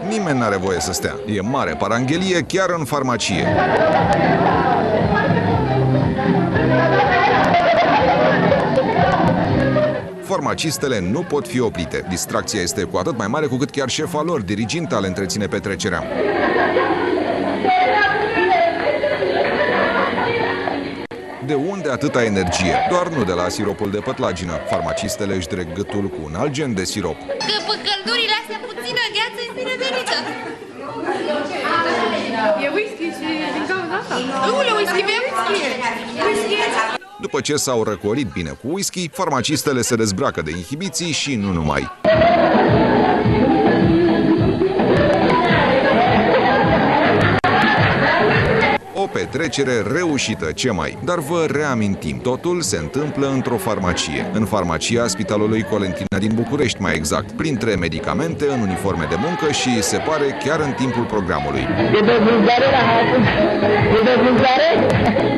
Nimeni n-are voie să stea. E mare paranghelie chiar în farmacie. Farmacistele nu pot fi oprite. Distracția este cu atât mai mare cu cât chiar șefa lor, diriginta, le întreține petrecerea. De unde atâta energie? Doar nu de la siropul de pătlagină. Farmacistele își dreg gâtul cu un alt gen de sirop. Că pe căldurile astea puțină gheață îi vine venită. E whisky și din cauza asta? Ule, whisky, bea whisky. După ce s-au răcorit bine cu whisky, farmacistele se dezbracă de inhibiții și nu numai. O petrecere reușită, ce mai? Dar vă reamintim, totul se întâmplă într-o farmacie. În farmacia Spitalului Colentina din București, mai exact, printre medicamente, în uniforme de muncă și, se pare, chiar în timpul programului.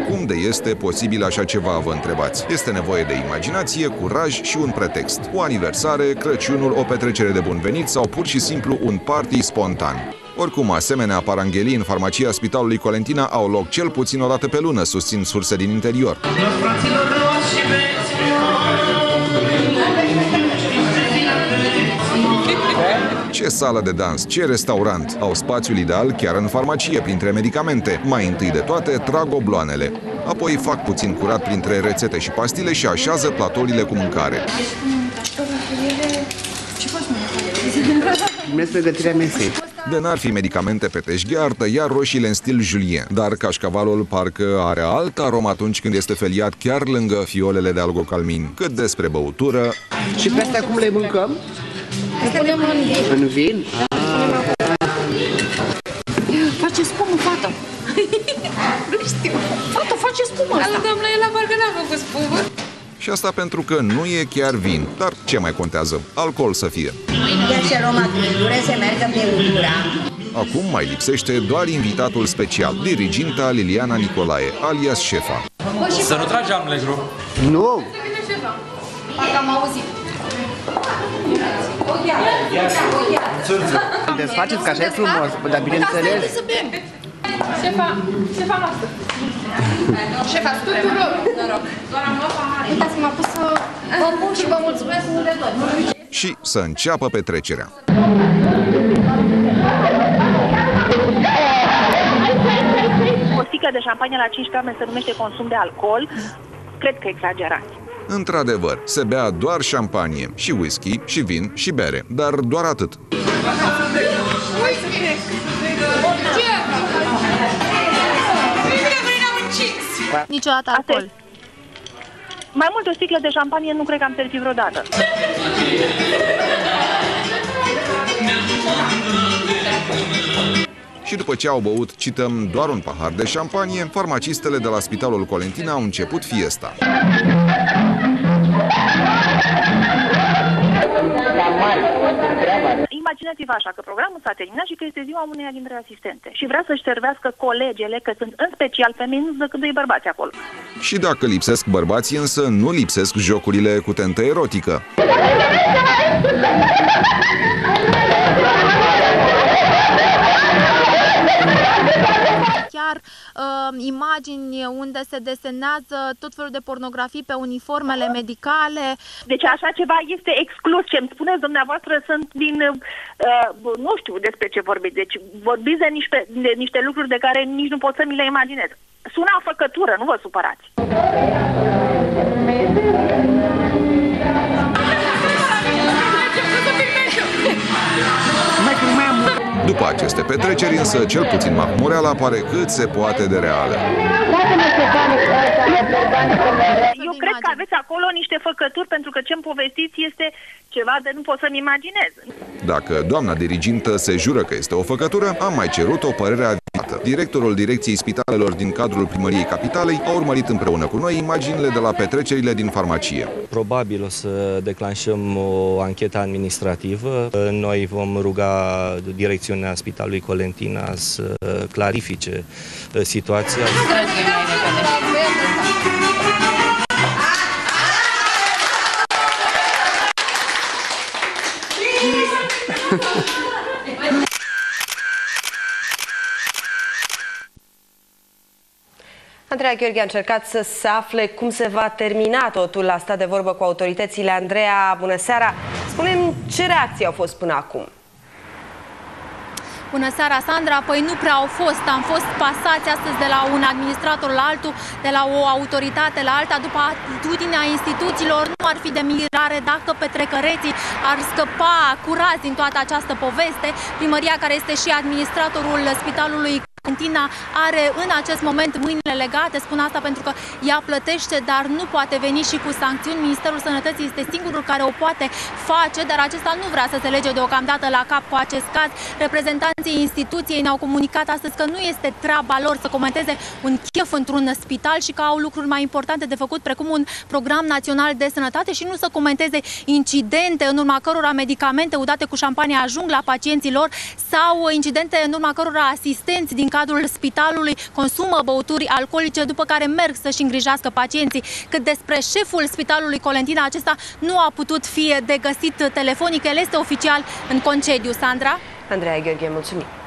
Cum de este posibil așa ceva, vă întrebați? Este nevoie de imaginație, curaj și un pretext. O aniversare, Crăciunul, o petrecere de bun venit sau pur și simplu un party spontan. Oricum, asemenea paranghelii în farmacia Spitalului Colentina au loc cel puțin o dată pe lună, susțin surse din interior. Ce sală de dans, ce restaurant au spațiul ideal chiar în farmacie, printre medicamente. Mai întâi de toate, trag obloanele. Apoi fac puțin curat printre rețete și pastile și așează platourile cu mâncare. Primesc pregătirea mesei. De n-ar fi medicamente pe teșghea, tăia roșiile în stil Julien, dar cașcavalul parcă are alt arom atunci când este feliat chiar lângă fiolele de algocalmin. Cât despre băutură... Și pe astea cum le mâncăm? Punem în vin. În vin? Face spumă, fată. Nu știu. Fată, face spumă asta. Doamna, el la parcă n-a făcut spumă. Și asta pentru că nu e chiar vin. Dar ce mai contează? Alcool să fie. Se merge în băutura. Acum mai lipsește doar invitatul special, diriginta Liliana Nicolae, alias șefa. Să nu tragi am negru. Nu! Parcă am auzit. Desfaceți că așa e frumos, dar bineînțeles... Șefa noastră. Șefa, tuturor. Doar am luat pahare. Uitați, m-a pus să vă pun și vă mulțumesc de tot. Și să înceapă petrecerea. O sticlă de șampanie la 15 oameni se numește consum de alcool. Cred că exagerați. Într-adevăr, se bea doar șampanie, și whisky, și vin, și bere, dar doar atât. Niciodată alcool. Mai mult o sticlă de șampanie nu cred că am servit vreodată. Și după ce au băut, cităm, doar un pahar de șampanie, farmacistele de la Spitalul Colentina au început fiesta. Imaginați-vă așa că programul s-a terminat și că este ziua uneia dintre asistente și vrea să-și servească colegele, că sunt în special feminin, când îi bărbați acolo. Și dacă lipsesc bărbații, însă nu lipsesc jocurile cu tentă erotică. Chiar imagini unde se desenează tot felul de pornografii pe uniformele medicale. Deci așa ceva este exclus. Ce îmi spuneți dumneavoastră sunt din... nu știu despre ce vorbiți. Deci vorbiți de niște lucruri de care nici nu pot să mi le imaginez. Sună a făcătură, nu vă supărați. După aceste petreceri, însă, cel puțin mahmureala pare cât se poate de reală. Eu cred că aveți acolo niște făcături, pentru că ce-mi povestiți este ceva de nu pot să-mi imaginez. Dacă doamna dirigintă se jură că este o făcătură, am mai cerut o părere avizată. Directorul Direcției Spitalelor din cadrul Primăriei Capitalei a urmărit împreună cu noi imaginile de la petrecerile din farmacie. Probabil o să declanșăm o anchetă administrativă. Noi vom ruga direcțiunea Spitalului Colentina să clarifice situația. Andreea Gheorghe a încercat să se afle cum se va termina totul, a stat de vorbă cu autoritățile. Andreea, bună seara! Spune-mi ce reacții au fost până acum? Bună seara, Sandra! Păi nu prea au fost. Am fost pasați astăzi de la un administrator la altul, de la o autoritate la alta. După atitudinea instituțiilor, nu ar fi de mirare dacă petrecăreții ar scăpa curați din toată această poveste. Primăria, care este și administratorul Spitalului Colentina, are în acest moment mâinile legate. Spun asta pentru că ea plătește, dar nu poate veni și cu sancțiuni. Ministerul Sănătății este singurul care o poate face, dar acesta nu vrea să se lege deocamdată la cap cu acest caz. Reprezentanții instituției ne-au comunicat astăzi că nu este treaba lor să comenteze un chef într-un spital și că au lucruri mai importante de făcut, precum un program național de sănătate, și nu să comenteze incidente în urma cărora medicamente udate cu șampanie ajung la pacienții lor sau incidente în urma cărora asistenți din cadrul spitalului consumă băuturi alcoolice, după care merg să-și îngrijească pacienții. Cât despre șeful Spitalului Colentina, acesta nu a putut fi de găsit telefonic, el este oficial în concediu. Sandra? Andreea Gheorghe, mulțumim!